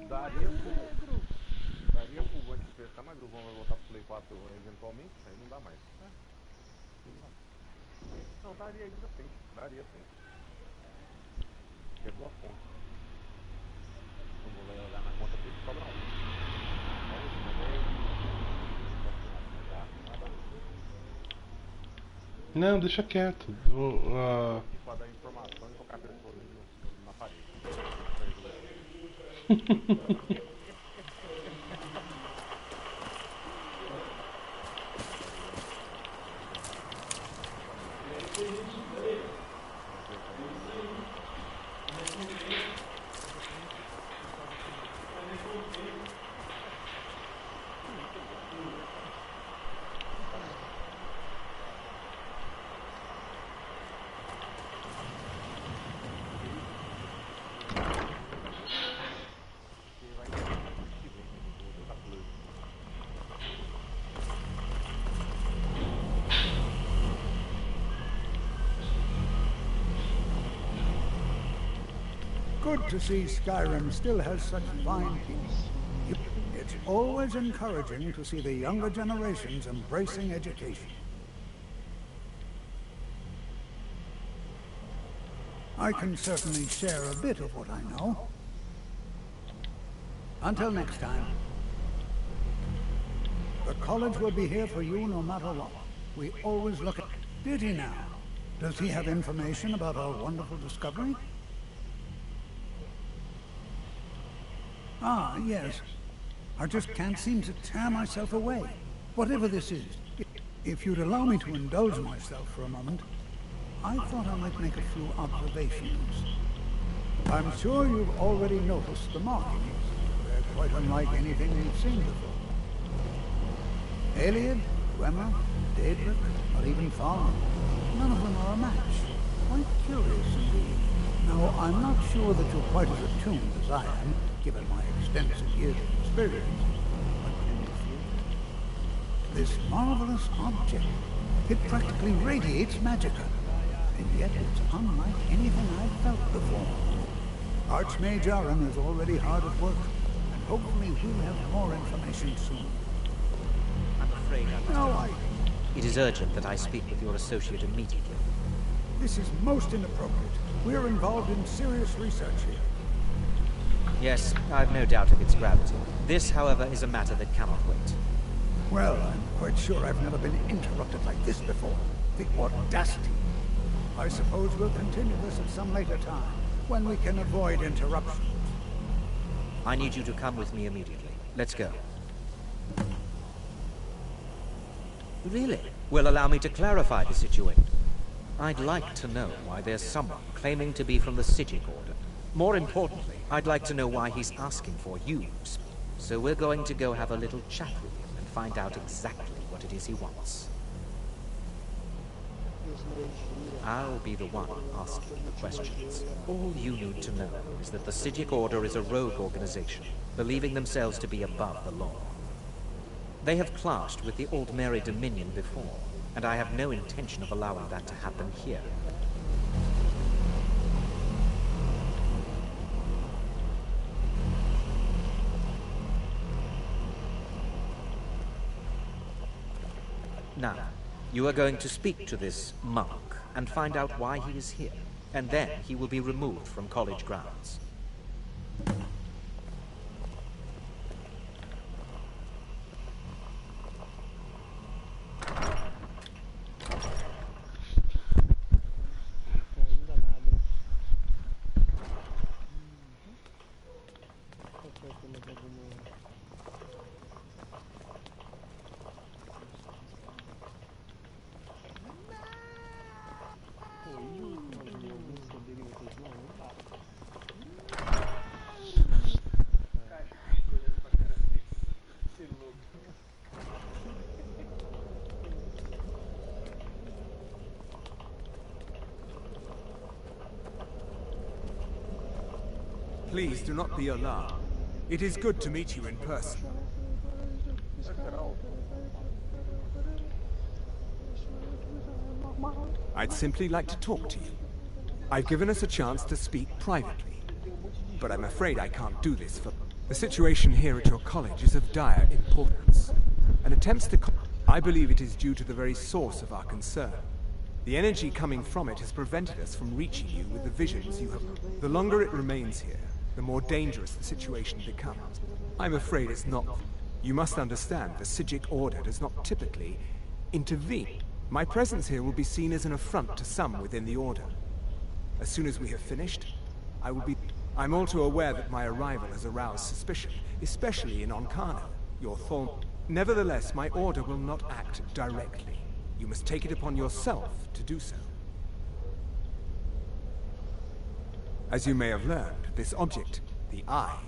Daria pro Vante pescar, mas o Gruvão vai voltar pro Play 4 eventualmente, aí não dá mais. Não, daria ainda tem. Daria sim. Quebrou a conta. Não vou jogar na conta dele, sobra um. Não, deixa quieto. Pode dar informação e colocar a pessoa ali na parede. Good to see Skyrim still has such fine people. It's always encouraging to see the younger generations embracing education. I can certainly share a bit of what I know. Until next time. The college will be here for you no matter what. We always look at... Did he now? Does he have information about our wonderful discovery? Ah, yes. I just can't seem to tear myself away. Whatever this is, if you'd allow me to indulge myself for a moment, I thought I might make a few observations. I'm sure you've already noticed the markings. They're quite unlike anything we've seen before. Iliad, Dwemer, Daedric, or even Farmer. None of them are a match. Quite curious indeed. Now, I'm not sure that you're quite as attuned as I am, given my extensive years of experience. But can you feel this marvelous object? It practically radiates magicka, and yet it's unlike anything I've felt before. Archmage Aaron is already hard at work, and hopefully we'll have more information soon. I'm afraid it is urgent that I speak with your associate immediately. This is most inappropriate. We're involved in serious research here. Yes, I've no doubt of its gravity. This, however, is a matter that cannot wait. Well, I'm quite sure I've never been interrupted like this before. The audacity. I suppose we'll continue this at some later time, when we can avoid interruptions. I need you to come with me immediately. Let's go. Really? Well, allow me to clarify the situation. I'd like to know why there's someone claiming to be from the Psijic Order. More importantly, I'd like to know why he's asking for you. So we're going to go have a little chat with him and find out exactly what it is he wants. I'll be the one asking the questions. All you need to know is that the Psijic Order is a rogue organization, believing themselves to be above the law. They have clashed with the Old Mary Dominion before, and I have no intention of allowing that to happen here. Now, you are going to speak to this monk and find out why he is here, and then he will be removed from college grounds. Please do not be alarmed. It is good to meet you in person. I'd simply like to talk to you. I've given us a chance to speak privately, but I'm afraid I can't do this for... The situation here at your college is of dire importance. And attempts to... I believe it is due to the very source of our concern. The energy coming from it has prevented us from reaching you with the visions you have... The longer it remains here, the more dangerous the situation becomes. I'm afraid it's not... You must understand, the Psijic Order does not typically intervene. My presence here will be seen as an affront to some within the Order. As soon as we have finished, I will be... I'm all too aware that my arrival has aroused suspicion, especially in Oncano, your Thorn... Nevertheless, my Order will not act directly. You must take it upon yourself to do so. As you may have learned, this object, the Eye,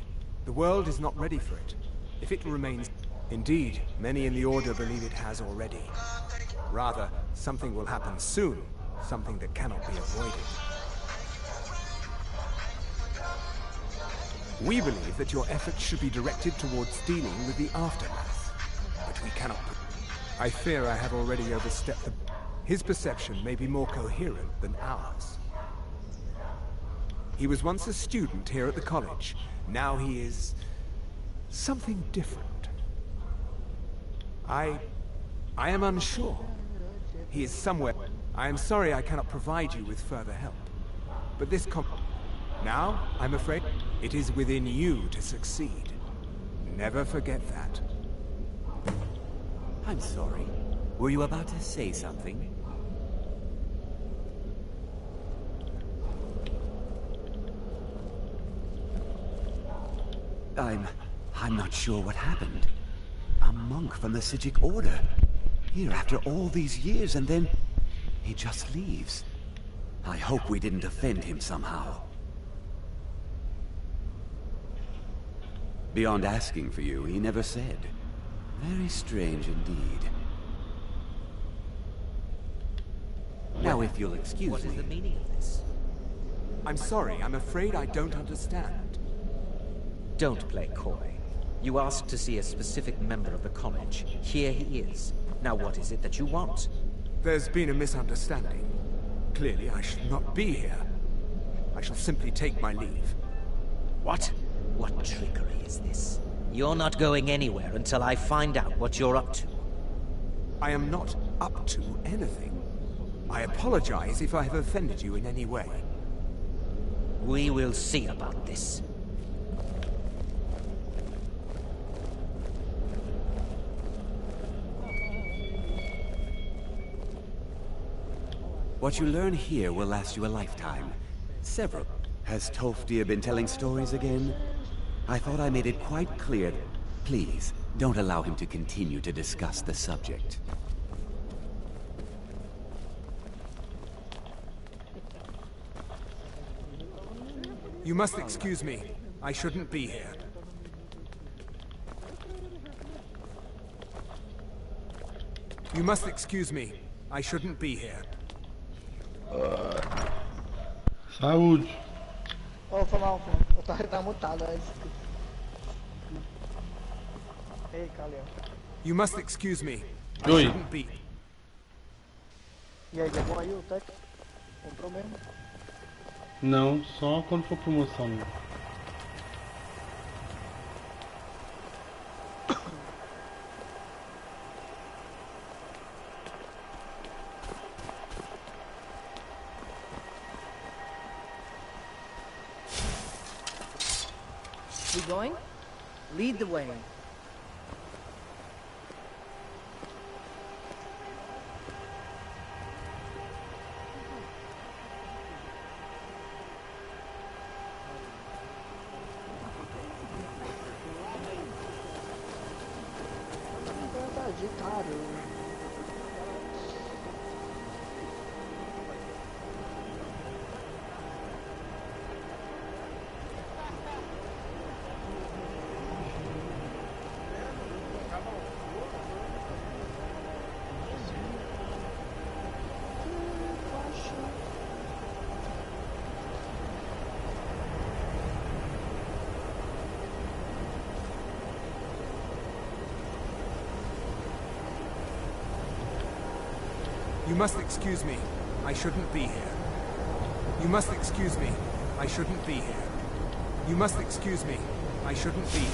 the world is not ready for it. If it remains... Indeed, many in the Order believe it has already. Rather, something will happen soon, something that cannot be avoided. We believe that your efforts should be directed towards dealing with the aftermath, but we cannot... I fear I have already overstepped the... His perception may be more coherent than ours. He was once a student here at the college. Now he is... something different. I am unsure. He is somewhere... I am sorry I cannot provide you with further help. But this Now, I'm afraid, it is within you to succeed. Never forget that. I'm sorry. Were you about to say something? I'm not sure what happened. A monk from the Psijic Order. Here after all these years, and then he just leaves. I hope we didn't offend him somehow. Beyond asking for you, he never said. Very strange indeed. Now, if you'll excuse me... What is the meaning of this? I'm sorry, I'm afraid I don't understand. Don't play coy. You asked to see a specific member of the college. Here he is. Now what is it that you want? There's been a misunderstanding. Clearly, I should not be here. I shall simply take my leave. What? What trickery is this? You're not going anywhere until I find out what you're up to. I am not up to anything. I apologize if I have offended you in any way. We will see about this. What you learn here will last you a lifetime. Several. Has Tofdir been telling stories again? I thought I made it quite clear. Please, don't allow him to continue to discuss the subject. You must excuse me. I shouldn't be here. You must excuse me. I shouldn't be here. Saúde. Oh, foi mal, eu tava mutado antes. Ei, Kaliel. You must excuse me. I Oi. shouldn't be. E aí, deu bom aí o tech? Comprou mesmo? Não, só quando for promoção. Né? We going? Lead the way. Tá agitado. You must excuse me. I shouldn't be here. You must excuse me. I shouldn't be here. You must excuse me. I shouldn't be here.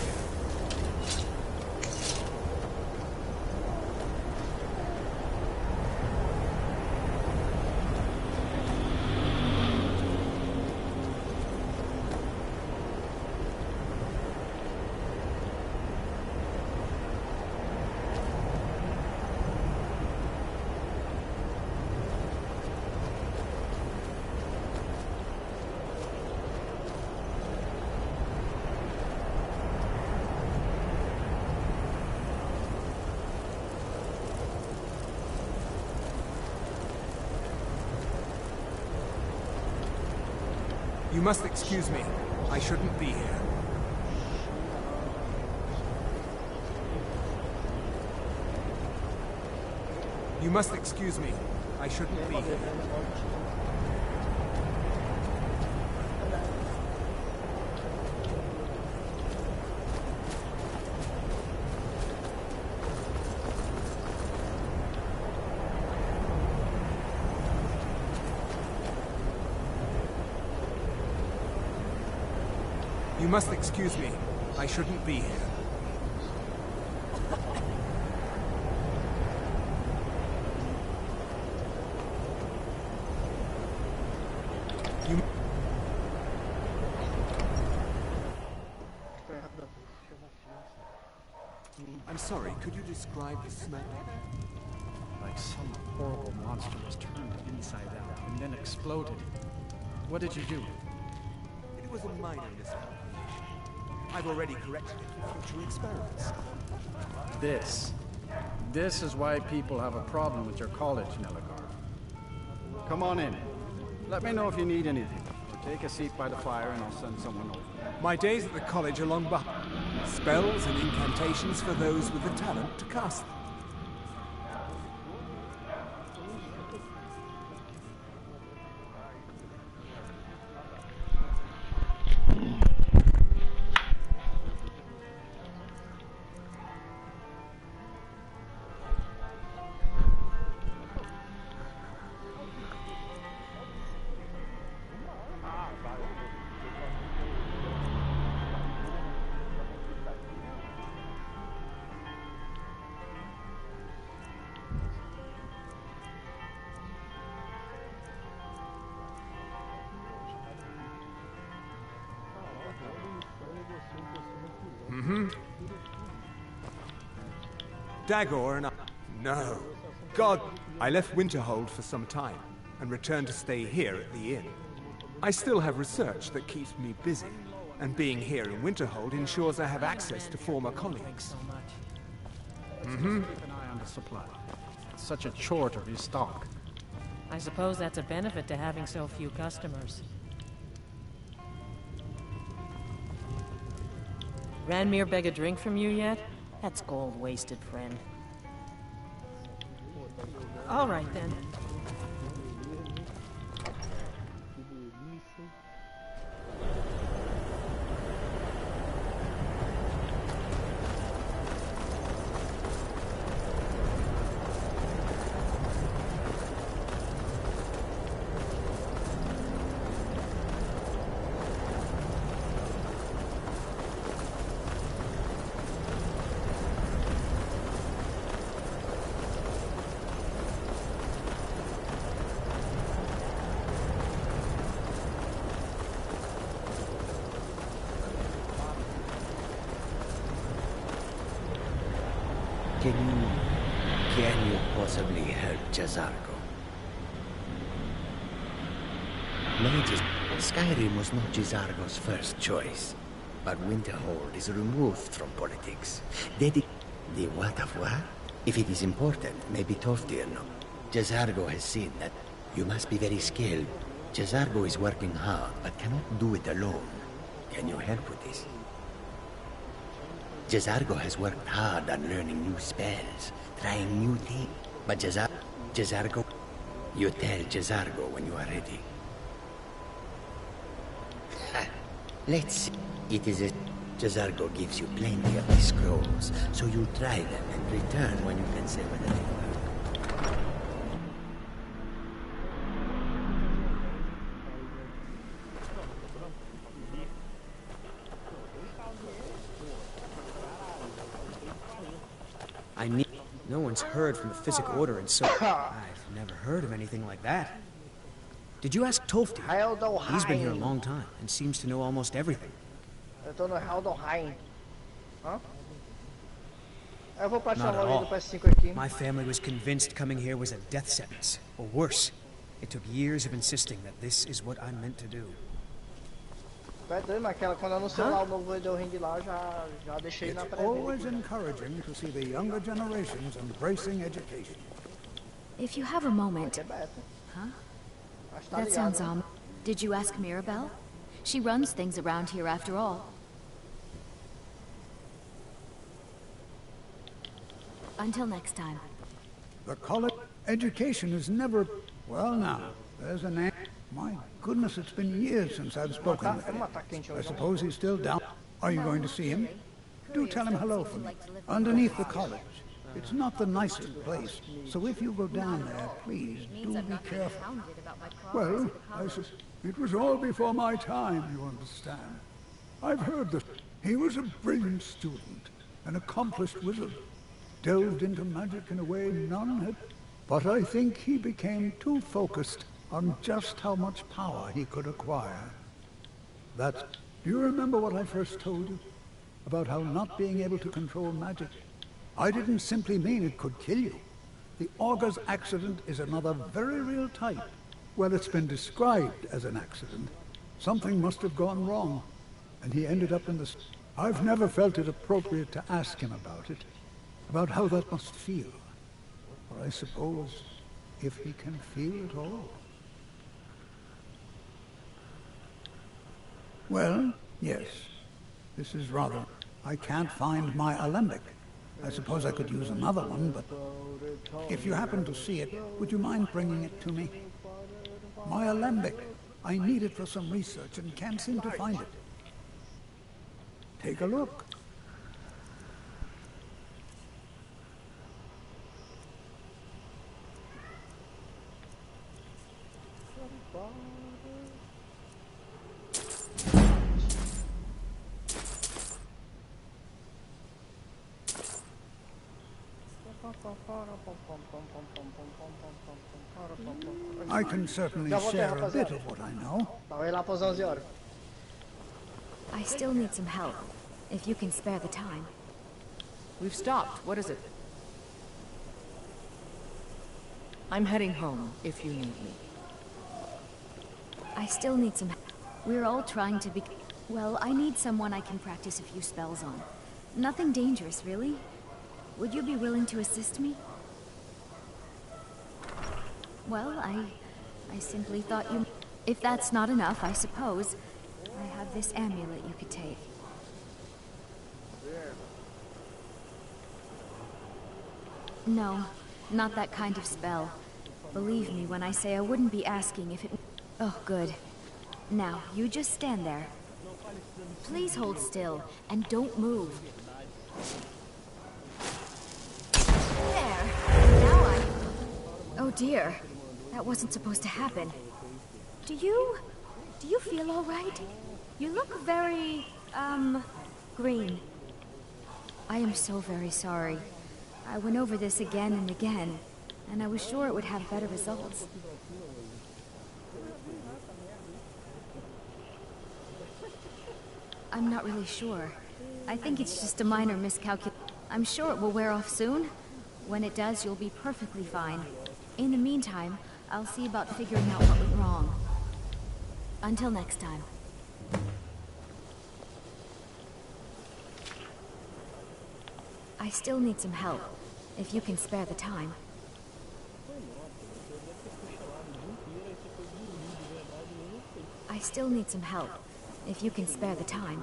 You must excuse me. I shouldn't be here. You must excuse me. I shouldn't be here. You must excuse me. I shouldn't be here. I'm sorry, could you describe the smell? Like some horrible monster was turned inside out and then exploded. What did you do? It was a minor miscalculation. I've already corrected it for future experiments. This is why people have a problem with your college, Nelagar. Come on in. Let me know if you need anything. Or take a seat by the fire and I'll send someone over. My days at the college are long behind. Spells and incantations for those with the talent to cast them. Dagor and I... No. God, I left Winterhold for some time and returned to stay here at the inn. I still have research that keeps me busy, and being here in Winterhold ensures I have access to former colleagues. Keep an eye on the supply. It's such a chore to restock. I suppose that's a benefit to having so few customers. Ranmir beg a drink from you yet? That's gold wasted, friend. All right, then. Can you possibly help Jazargo? Skyrim was not Jazargo's first choice, but Winterhold is removed from politics. The what of what? If it is important, maybe Toftir no. Jazargo has seen that you must be very skilled. Jazargo is working hard, but cannot do it alone. Can you help with this? Jazargo has worked hard on learning new spells, trying new things. But Jazargo, you tell Jazargo when you are ready. Let's see. It is a... Jazargo gives you plenty of these scrolls, so you try them and return when you can say whether they work. I need... No one's heard from the physic order in so... I've never heard of anything like that. Did you ask Tofty? He's been here a long time and seems to know almost everything. Eu tô no Heldenheim. Hã? Eu vou pra Not chamar at o all. do PS5 aqui. My family was convinced coming here was a death sentence, or worse. It took years of insisting that this is what I'm meant to do. Tu é doido, mas aquela, quando anunciou lá o novo video ring lá, eu já deixei na It's pré-venda. always encouraging to see the younger generations embracing education. If you have a moment... Huh? Mas tá That ligado, sounds né? Did you ask Mirabelle? She runs things around here after all. Until next time. The college education is never... Well now, there's an answer. My goodness, it's been years since I've spoken with him. I suppose he's still down. Are you going to see him? Do tell him hello for me. Underneath the college. It's not the nicest place, so if you go down there, please do be careful. Well, it was all before my time, you understand. I've heard that he was a brilliant student, an accomplished wizard, delved into magic in a way none had. But I think he became too focused on just how much power he could acquire. Do you remember what I first told you? About how not being able to control magic? I didn't simply mean it could kill you. The Augur's accident is another very real type. Well, it's been described as an accident. Something must have gone wrong, and he ended up in the... I've never felt it appropriate to ask him about it, about how that must feel. Or I suppose, if he can feel at all. Well, yes. This is rather... I can't find my alembic. I suppose I could use another one, but... If you happen to see it, would you mind bringing it to me? My alembic. I need it for some research and can't seem to find it. Take a look. I can certainly share a bit of what I know. Vai lá pras 11 horas. I still need some help, if you can spare the time. We've stopped. What is it? I'm heading home, if you need me. I still need some help. We're all trying to be... Well, I need someone I can practice a few spells on. Nothing dangerous, really. Would you be willing to assist me? Well, I simply thought you... If that's not enough, I suppose, I have this amulet you could take. No, not that kind of spell. Believe me when I say I wouldn't be asking if it... Oh, good. Now, you just stand there. Please hold still, and don't move. There. Now I... Oh dear. That wasn't supposed to happen. Do you feel all right? You look very, green. I am so very sorry. I went over this again and again, and I was sure it would have better results. I'm not really sure. I think it's just a minor miscalculation. I'm sure it will wear off soon. When it does, you'll be perfectly fine. In the meantime, I'll see about figuring out what went wrong. Until next time. I still need some help, if you can spare the time. I still need some help, if you can spare the time.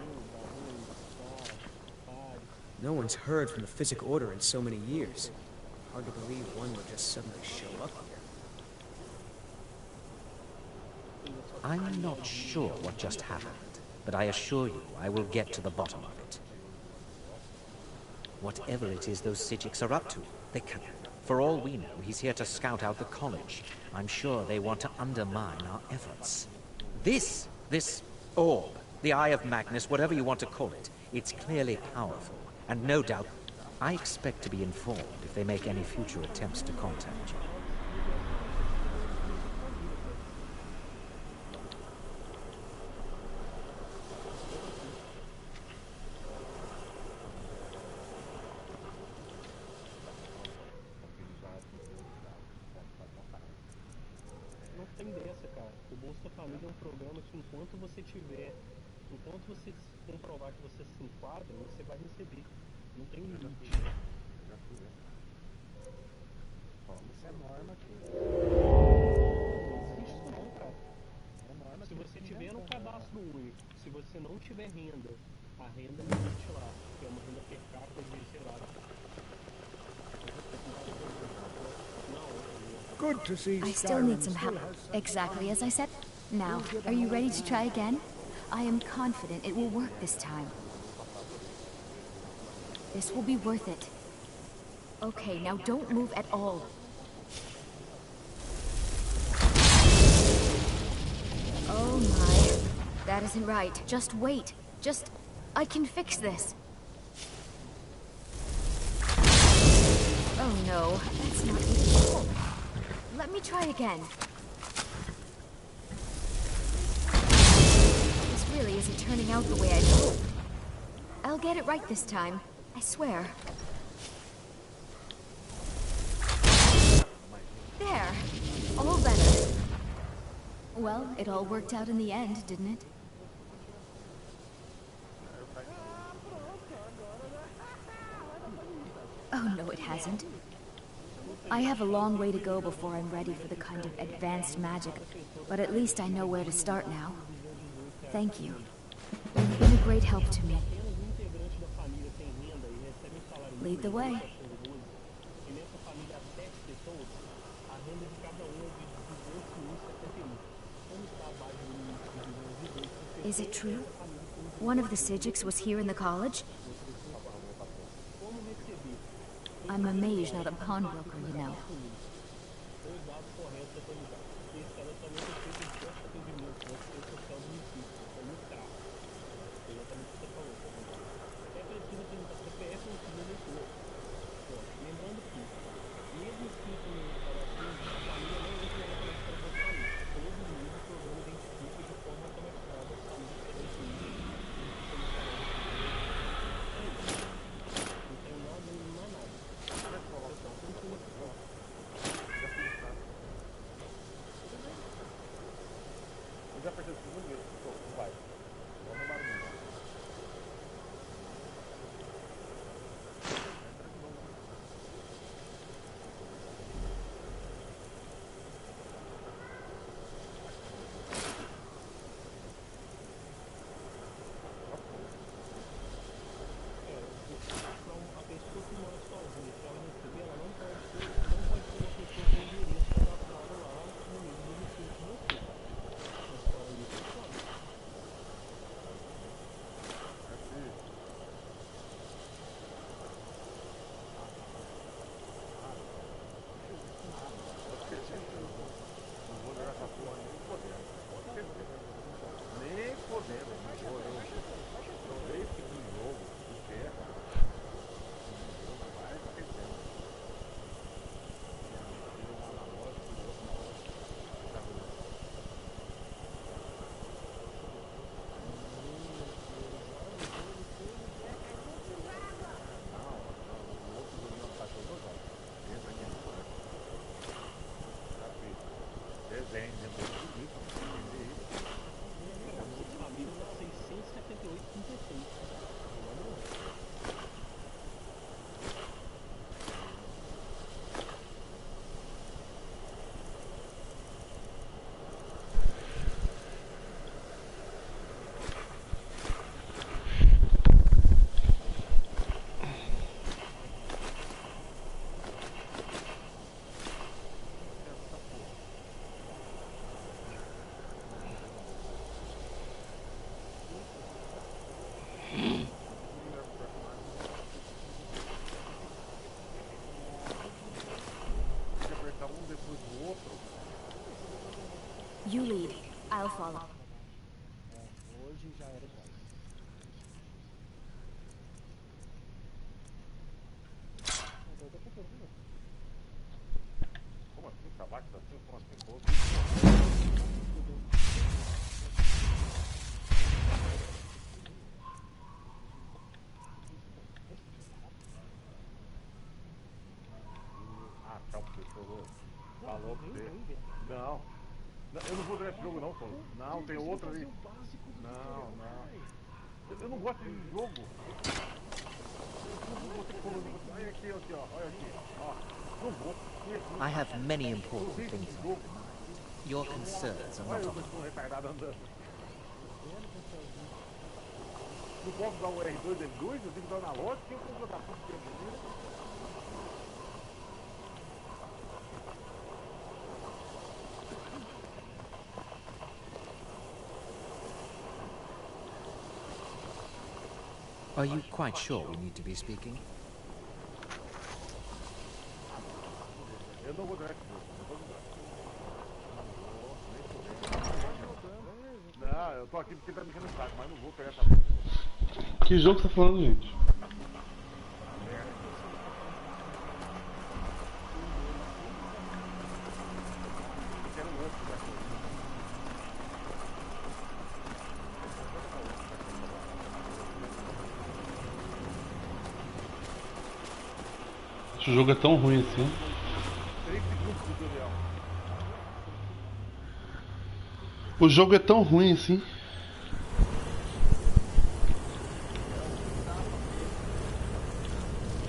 No one's heard from the physic order in so many years. Hard to believe one would just suddenly show up here. I'm not sure what just happened, but I assure you I will get to the bottom of it. Whatever it is those Psijics are up to, they can... For all we know, he's here to scout out the college. I'm sure they want to undermine our efforts. This orb, the Eye of Magnus, whatever you want to call it, it's clearly powerful, and no doubt... I expect to be informed if they make any future attempts to contact you. Não tem dessa, cara. O Bolsa Família é um programa que enquanto você comprovar que você se enquadra, você vai receber. Não tem limite. Isso é norma aqui. Não existe não, cara. Se você tiver um cadastro único, se você não tiver renda, a renda não existe lá, que é uma renda per capita desgerada. Good to see I still need some help. Exactly as I said. Now, are you ready to try again? I am confident it will work this time. This will be worth it. Okay, now don't move at all. Oh my. That isn't right. Just wait. I can fix this. Oh no, that's not even... Let me try again. This really isn't turning out the way I'd hoped. I'll get it right this time. I swear. There. All better. Well, it all worked out in the end, didn't it? Oh, no, it hasn't. I have a long way to go before I'm ready for the kind of advanced magic, but at least I know where to start now. Thank you. You've been a great help to me. Lead the way. Is it true? One of the Psijics was here in the college? I'm a mage, not a pawnbroker, you know. You lead. I'll follow. Hoje já era demais. Como assim? Tabaco tá assim? Como assim? Pô? Ah, tá, professor. Falou pra você. Não. Eu não vou direto esse jogo não, pô. Não, tem outro ali. Não, não. Eu não gosto de jogo. Olha aqui, ó. Olha aqui. Ó. Não vou. I have many important things on mind. Your concerns are not on Não retardado andando. Não posso dar o R2, L2, eu tenho que dar na loja, quem eu vou botar tudo que é bonito. Are you quite sure we need to be speaking? Eu não vou dar esse jogo. Não, eu tô aqui porque tá me enchendo o saco, mas não vou pegar essa porra. Que jogo você tá falando, gente? Esse jogo é tão ruim assim. 3 segundos do tutorial. O jogo é tão ruim assim.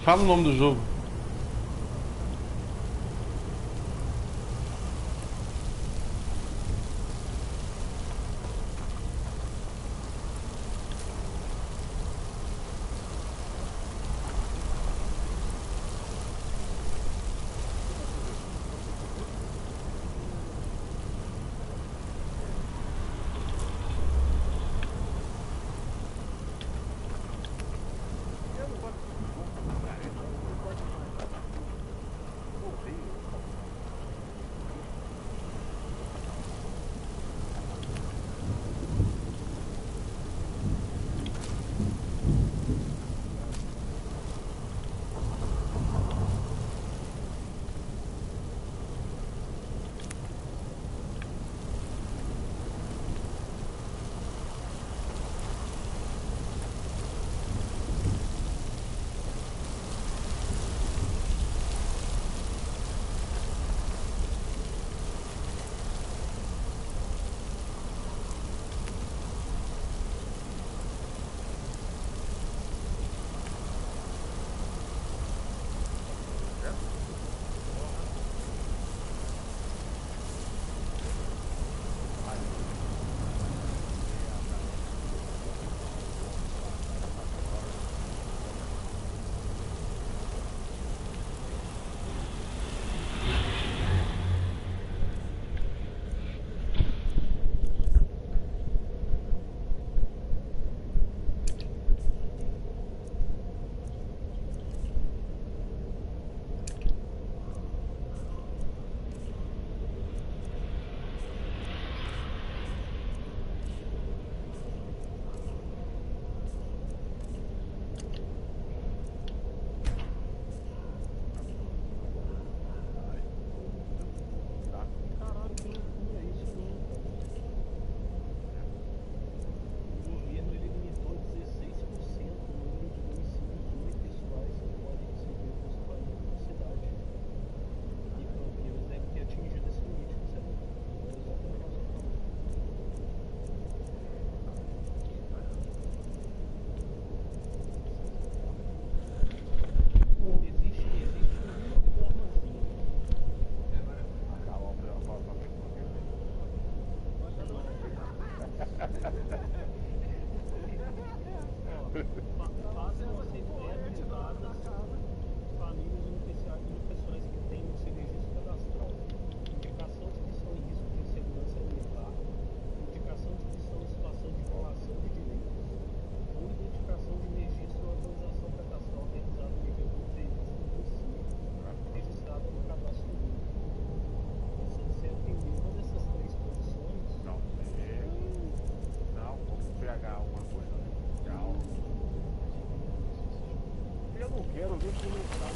Fala o nome do jogo. Eu não quero ver que não está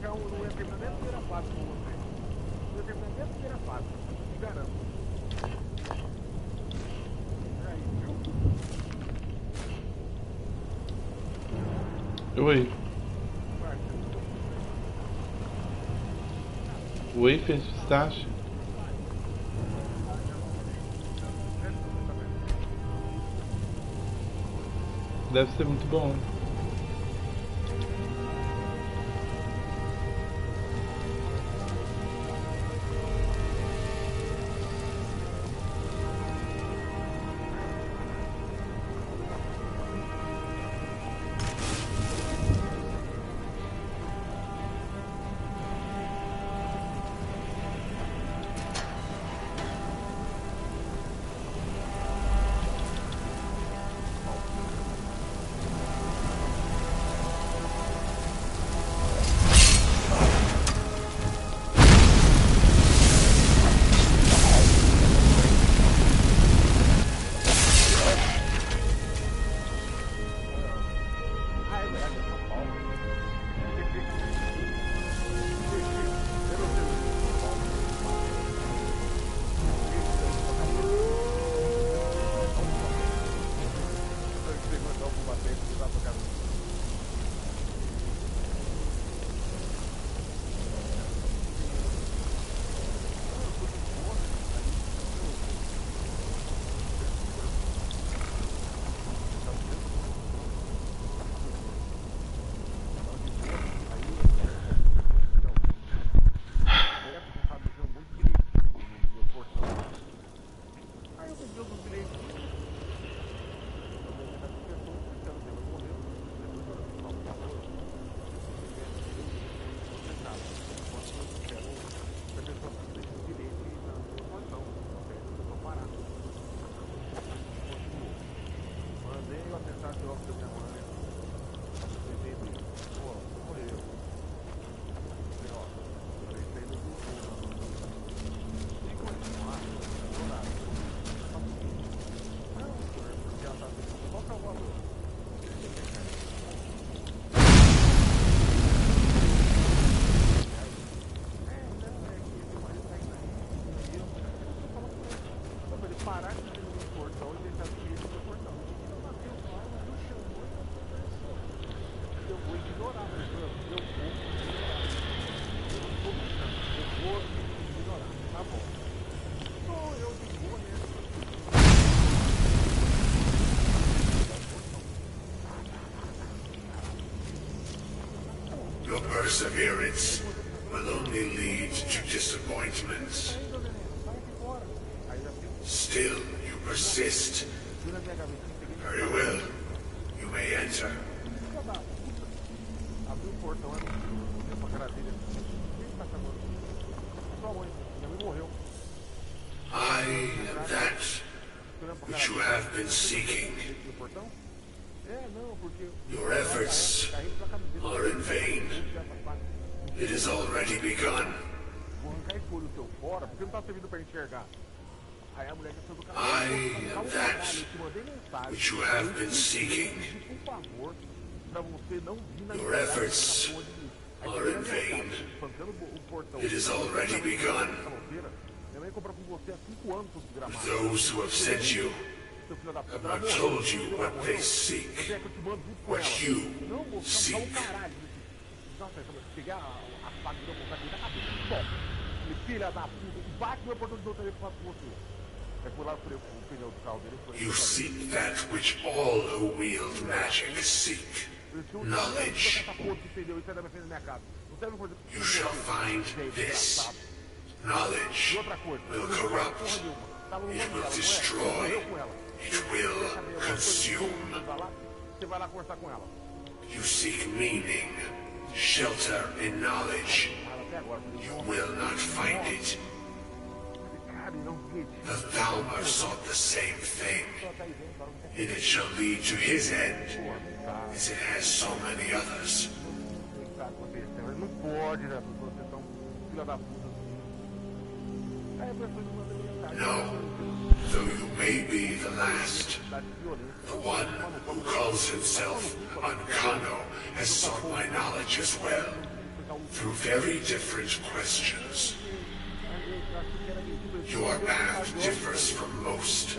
não ia terminar nem a primeira fase com você. Não ia terminar nem a primeira fase, te garanto. Aí, viu? Oi. Wafer de pistache? Deve ser muito bom. perseverance will only lead to disappointment. Still, you persist. Very well. You may enter. I am that which you have been seeking. Your efforts are in vain. It has already begun. I am that which you have been seeking. Your efforts are in vain. It has already begun. Those who have sent you have not told you what they seek, what you seek. You seek that which all who wield magic seek. Knowledge. You shall find this. Knowledge will corrupt. It will destroy. It will consume. You seek meaning, shelter in knowledge. You will not find it. The Thalmor sought the same thing, and it shall lead to his end, as it has so many others. No, though you may be the last, the one who calls himself Ancano has sought my knowledge as well, through very different questions. Your path differs from most.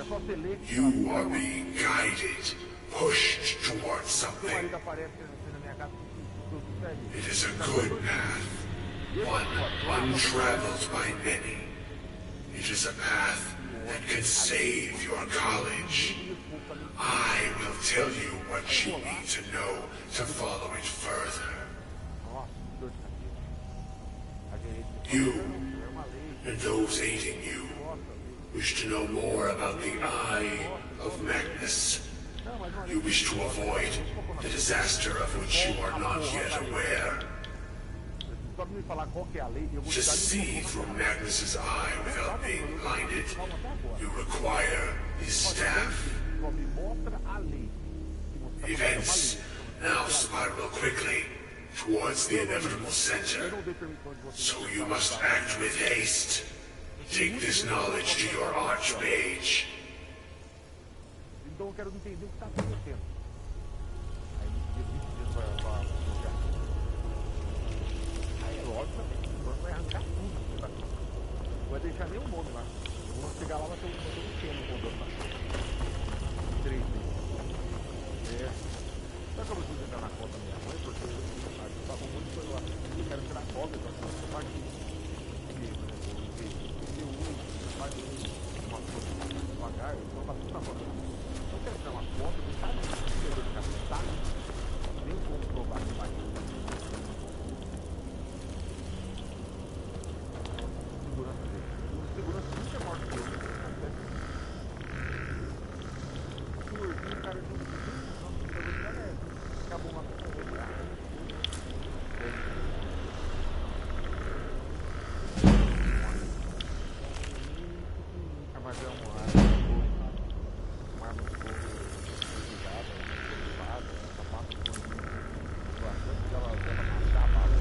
You are being guided, pushed towards something. It is a good path, one untraveled by many. It is a path that can save your college. I will tell you what you need to know to follow it further. You and those aiding you wish to know more about the Eye of Magnus. You wish to avoid the disaster of which you are not yet aware. To see through Magnus's eye without being blinded, you require his staff. Events now spiral quickly towards the inevitable center, so you must act with haste. Take this knowledge to your archmage. Vai deixar nenhum nome lá. Vamos chegar lá, vai ter um tema rodando lá. 3. É. Sabe como eu fui entrar na conta da minha mãe? Porque eu tava muito coisa lá. Eu quero tirar cópia da parte de uma coisa devagar, então tá tudo na conta. Eu quero tirar uma foto, não sabe o que eu quero testar. Nem como provar que vai. Segurança nunca é maior que eu. O cara de acabou uma coisa. Mas é uma arma de fogo ligada, essa parte de bastante ela matar a bala.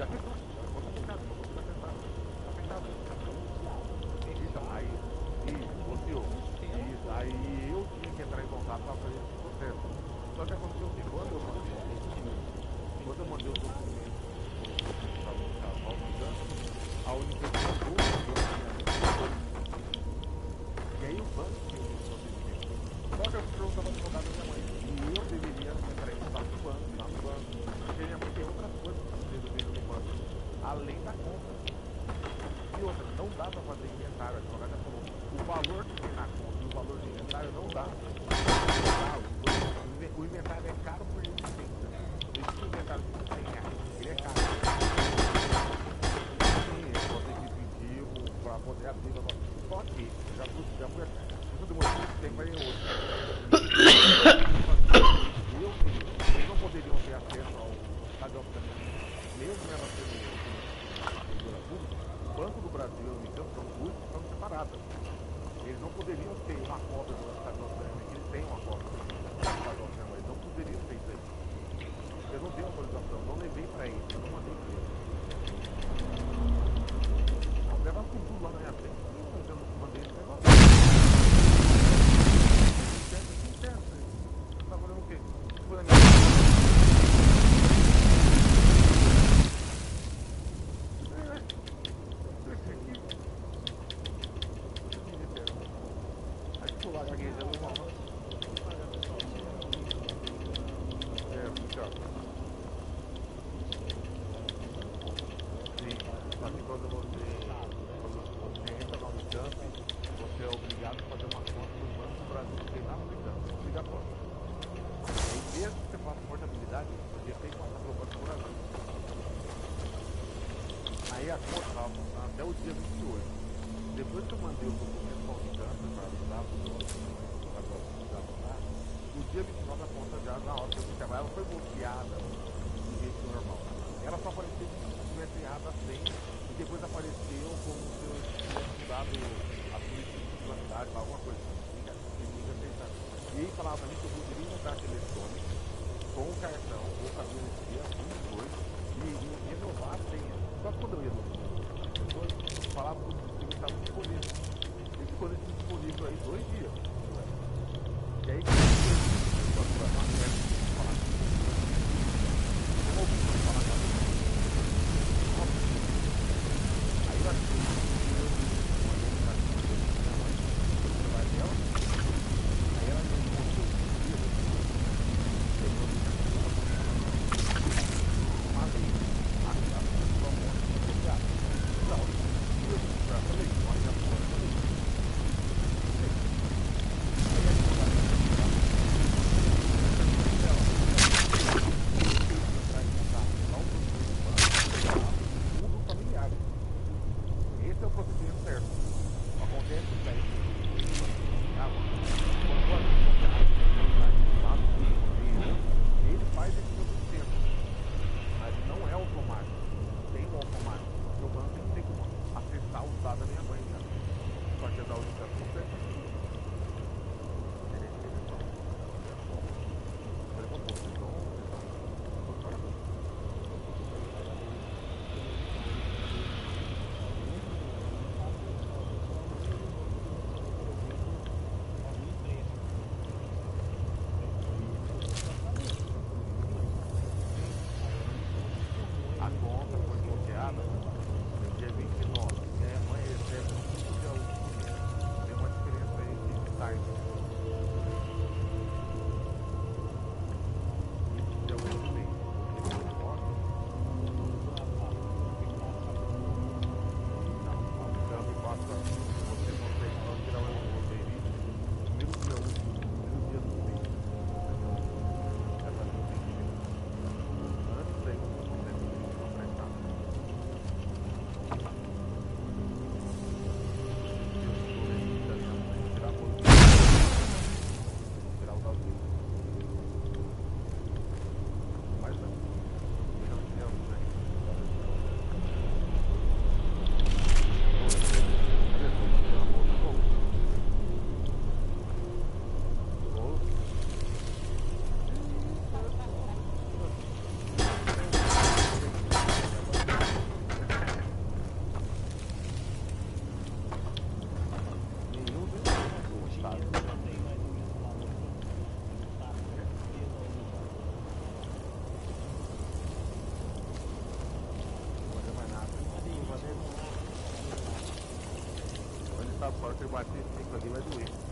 Então, aí eu tinha que entrar em contato para fazer esse processo. Só que aconteceu que quando eu mandei o documento a United mandou e aí o banco tinha o procedimento. Só que a pessoa estava advogada da minha mãe. E eu deveria entrar em contato com o banco, lá no banco. Teria que ter outras coisas para fazer no banco, além da conta. E outra, não dá para fazer inventário. A advogada falou, o valor que tem na conta e o valor do inventário não dá. O inventário é caro por existência. Esse inventário que tem reais, ele é caro. Sim, eu vou ter que pedir para poder abrir a nossa. Só que já fui isso demorou muito tempo aí hoje. Eles não poderiam ter acesso ao estado de obtenção, mesmo ela sendo servidora pública. O Banco do Brasil e a Unicamp são duas que são separadas. Eles não poderiam ter uma cópia do estado de obtenção, que eles têm uma cópia do estado de obtenção, eles não poderiam ter isso aí. Eu não dei autorização, não levei para eles, eu não mandei para eles. Leva tudo lá na minha frente. Eu não mandei esse negócio. Tá fazendo o quê? Foi na minha Aí a conta estava funcionando até o dia 28. Depois que eu mandei o documento para o Unicamp para ajudar no dia 29 a conta já na hora que eu fui trabalhar, ela foi bloqueada do jeito normal. Ela só apareceu com o documento errado assim e depois apareceu como se eu tivesse mudado a política de funcionalidade, alguma coisa assim. E aí falava para mim que eu poderia mudar telefone com o cartão ou com a biometria, os dois, e renovar a senha. Só que quando eu ia no pessoas falavam que o sistema estava disponível. Ele ficou disponível aí 2 dias. E aí, quando eu falar aí eu acho que bater esse tempo ali vai doer.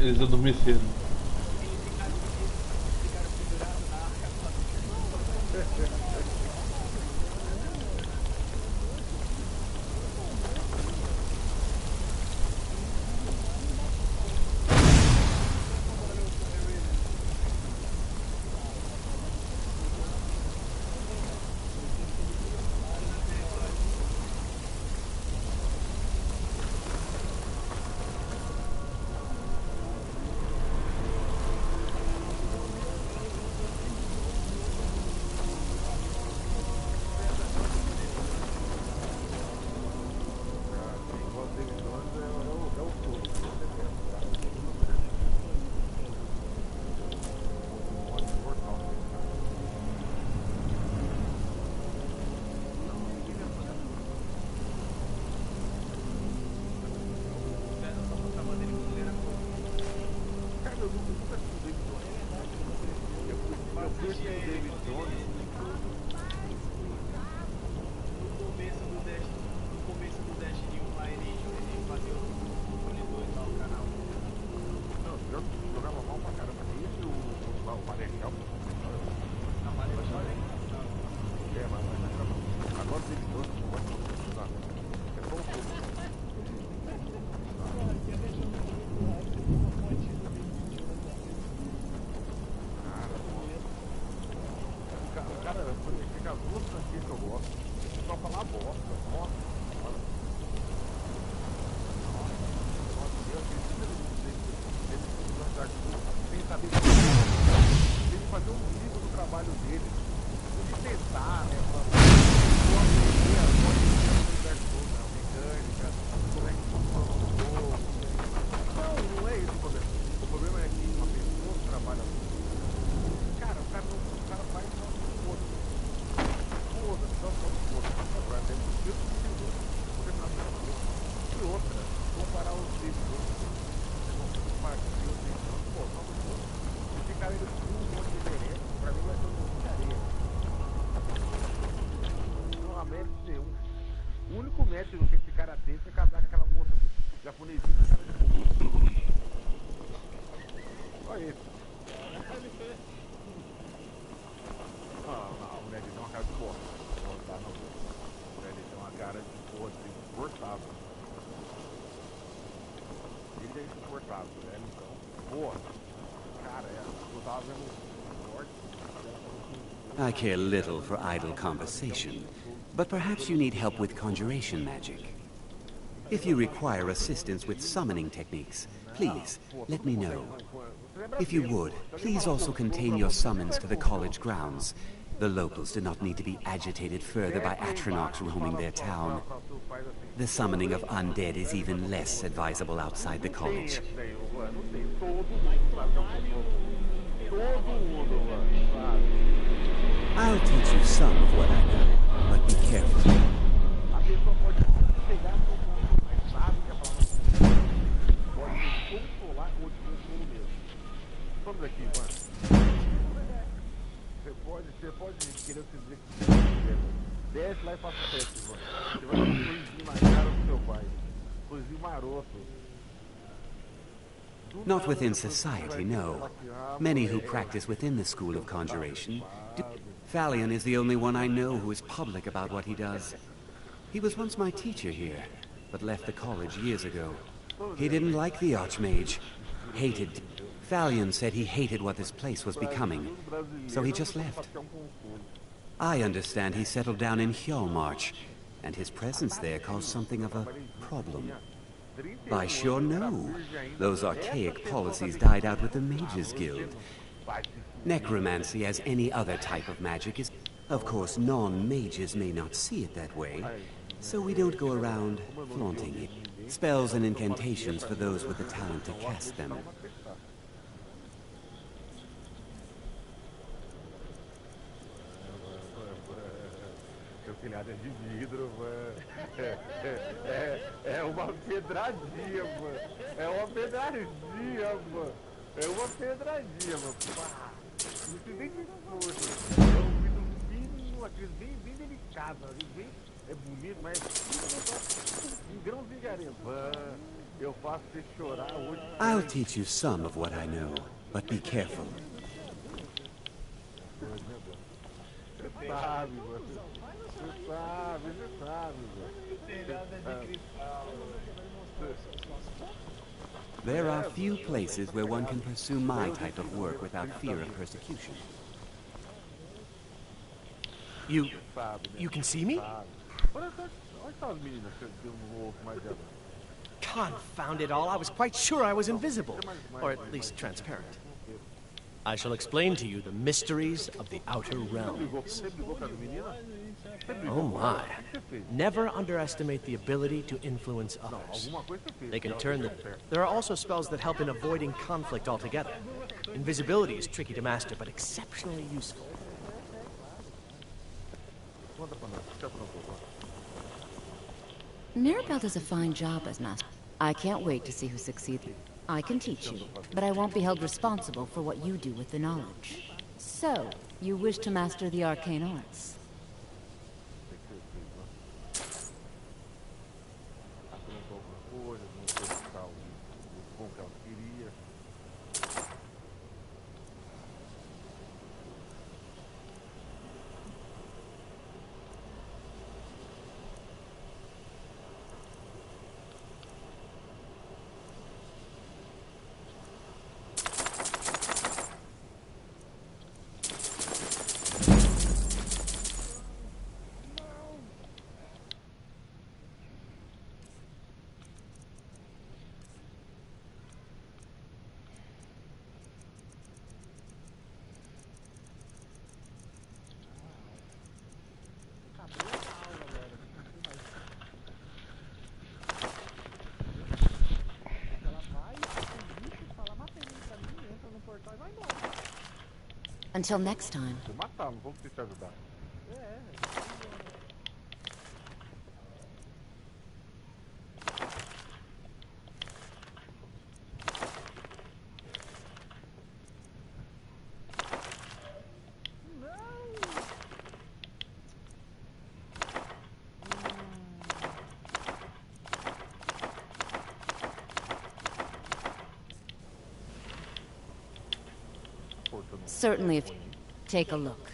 Eles adormeceram. franquia que eu gosto. Só falar bosta. Nossa. Sem saber tem que fazer um livro do trabalho dele, de tentar, né? Aprender a mecânica, como é que funciona o jogo. Não é isso o problema. O problema é que uma pessoa que trabalha com cara, o cara faz só foda-se. Agora tem um filtro de servidor. E outra, comparar os servidores. Esse cara ele com um monte de diferença, pra mim vai ser um monte de areia. Não, a mérito nenhum. O único mérito que esse cara tem é casar com aquela moça japonesinha, cara de boca. Olha isso. Não, o mulher tem uma cara de bosta. Não dá não. O mulher tem uma cara de porra, insuportável. Ele é insuportável, né? Então, porra. Cara, eu tava vendo I care little for idle conversation, but perhaps you need help with conjuration magic. If you require assistance with summoning techniques, please, let me know. If you would, please also contain your summons to the college grounds. The locals do not need to be agitated further by Atronachs roaming their town. The summoning of undead is even less advisable outside the college. I'll teach you some of what I know, but be careful. Você pode querer se dizer que você desce lá e faça teste, mano. Você vai dar um coisinho na cara do seu pai. Coisinho maroto. Not within society, no. Many who practice within the school of conjuration do. Falion is the only one I know who is public about what he does. He was once my teacher here, but left the college years ago. He didn't like the Archmage. Hated. Falion said he hated what this place was becoming, so he just left. I understand he settled down in Hjalmarch, and his presence there caused something of a problem. I sure know. Those archaic policies died out with the Mages Guild. Necromancy, as any other type of magic, is... Of course, non-mages may not see it that way, so we don't go around flaunting it. Spells and incantations for those with the talent to cast them. Telhado é de vidro, mano. É uma pedradinha, mano. É uma pedradinha, mano. É uma pedradinha, mano. Pá. Não tem nem força. É um vidro fino, aquele bem delicado. Bem, é bonito, mas um grãozinho de areia. Eu faço você chorar hoje. I'll teach you some of what I know, but be careful. Você sabe, mano. Você sabe, There are few places where one can pursue my type of work without fear of persecution. You can see me? Confound it all, I was quite sure I was invisible, or at least transparent. I shall explain to you the mysteries of the Outer Realms. Oh my. Never underestimate the ability to influence others. They can turn the... There are also spells that help in avoiding conflict altogether. Invisibility is tricky to master, but exceptionally useful. Mirabelle does a fine job as master. I can't wait to see who succeeds. I can teach you, but I won't be held responsible for what you do with the knowledge. So, you wish to master the arcane arts? Until next time. Vou matar, não vou te ajudar. Certainly, if you take a look.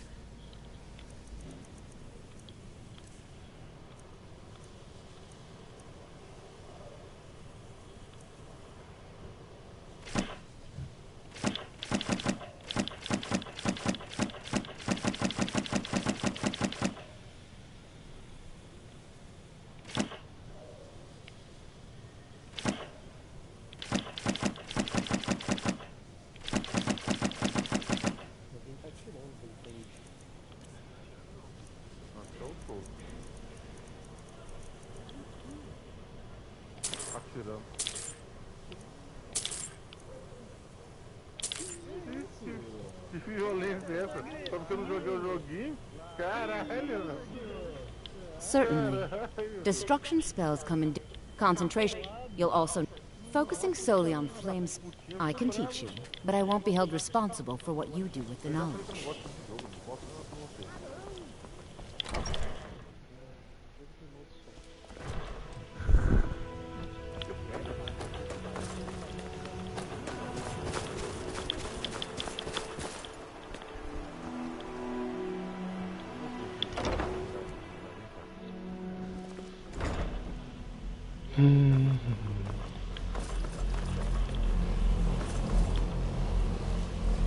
Atirando. Que violência é essa? Só porque eu não joguei o joguinho? Caralho! Certainly. Destruction spells come in concentration. You'll also... Focusing solely on flames, I can teach you, but I won't be held responsible for what you do with the knowledge.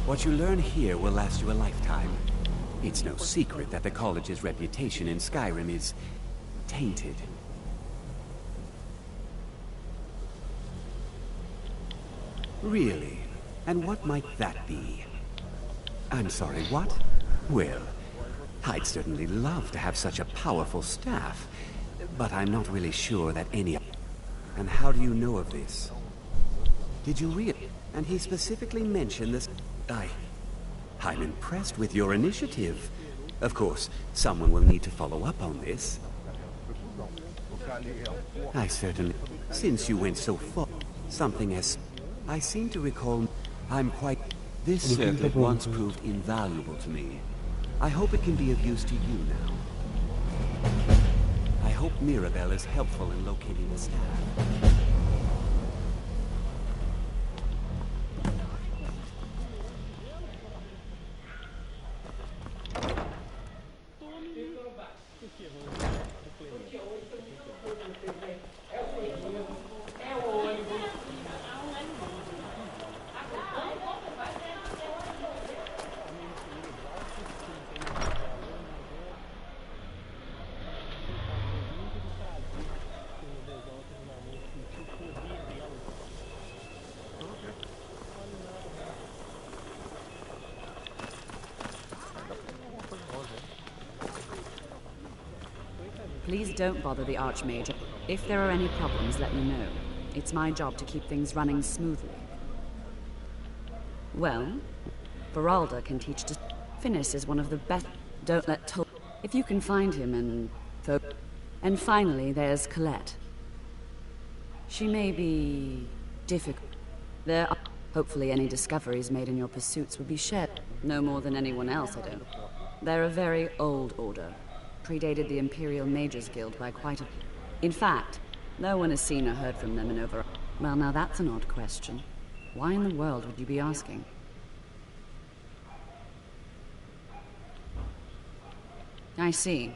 What you learn here will last you a lifetime. It's no secret that the college's reputation in Skyrim is tainted. Really? And what might that be? I'm sorry, what? Well, I'd certainly love to have such a powerful staff, but I'm not really sure that any... And how do you know of this? Did you really? And he specifically mentioned this... I'm impressed with your initiative. Of course, someone will need to follow up on this. I certainly... Since you went so far, something as... I seem to recall... I'm quite... This circlet once proved invaluable to me. I hope it can be of use to you now. I hope Mirabelle is helpful in locating the staff. Please don't bother the Archmage. If there are any problems, let me know. It's my job to keep things running smoothly. Well, Beralda can teach to... Finis is one of the best... Don't let Tol... If you can find him and... And finally, there's Colette. She may be... difficult. There are... Hopefully any discoveries made in your pursuits will be shared. No more than anyone else, I don't... They're a very old order. Predated the Imperial Mages Guild by quite a... In fact, no one has seen or heard from them in over... Well, now that's an odd question. Why in the world would you be asking? I see.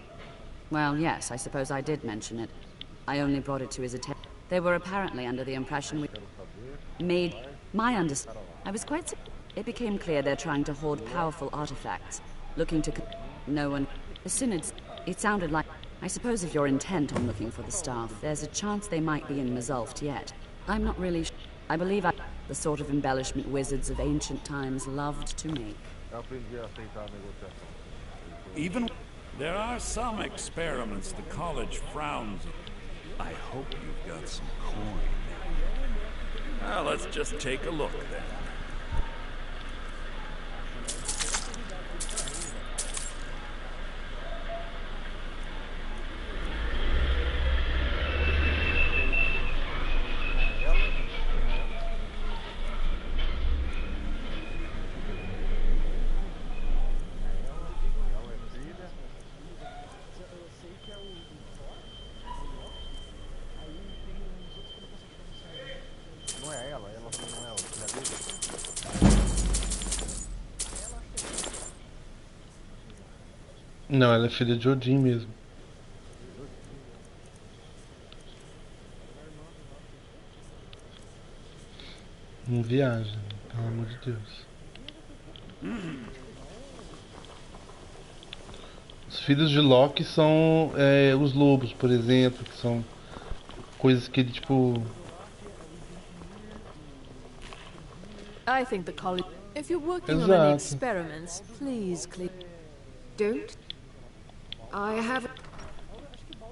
Well, yes, I suppose I did mention it. I only brought it to his attention. They were apparently under the impression we... Made... My understanding... I was quite... It became clear they're trying to hoard powerful artifacts. Looking to... No one... The Synods... It sounded like... I suppose if you're intent on looking for the staff, there's a chance they might be in Mazulft yet. I'm not really I believe the sort of embellishment wizards of ancient times loved to make. Even... There are some experiments the college frowns on. I hope you've got some coin. Well, let's just take a look then. Não, ela é filha de Odin mesmo. Não viaja, pelo amor de Deus. Os filhos de Loki são os lobos, por exemplo, que são coisas que ele, tipo... I think the college... If you're working on any Exato. experiments, please clear... Don't? I haven't...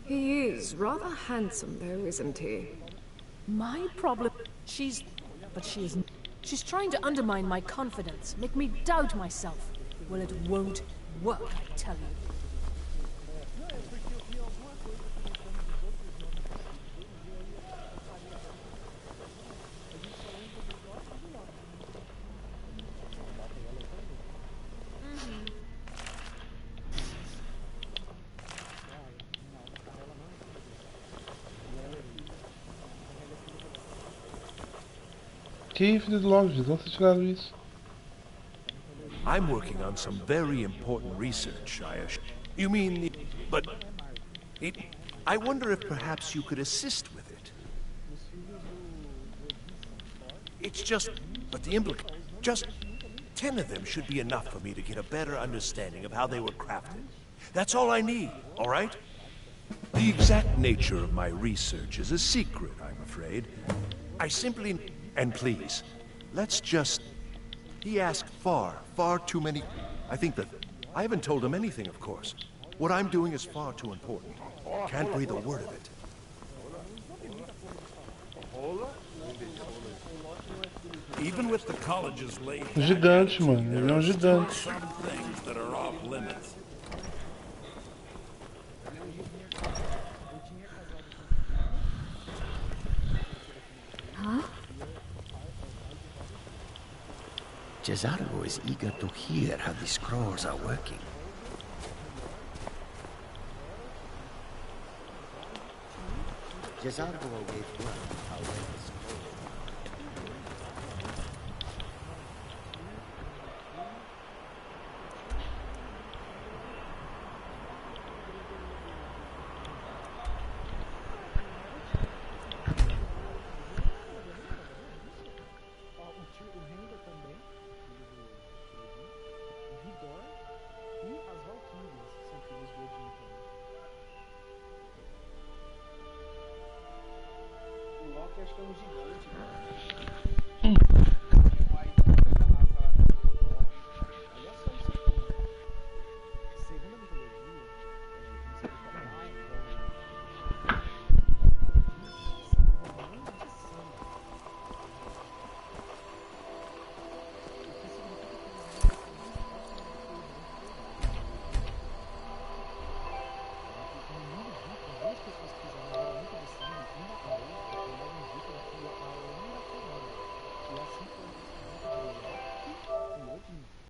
He is rather handsome, though, isn't he? My problem... But she is... She's trying to undermine my confidence, make me doubt myself. Well, it won't work, I tell you. Que filho de Loki, onde vocês tiraram isso? I'm working on some very important research, I assure you. You mean... but... I wonder if perhaps you could assist with it. It's just... but the just 10 of them should be enough for me to get a better understanding of how they were crafted. That's all I need, all right? The exact nature of my research is a secret, I'm afraid. I simply... And please, let's just... He asked far too many... I think that... I haven't told him anything, of course. What I'm doing is far too important. Can't breathe a word of it. Even with the college's late... Gigante, mano. Ele é um gigante. Some things that are off limits. Huh? Jazargo is eager to hear how the scrolls are working. Jazargo awaits word how well the scrolls Acho que é um gigante.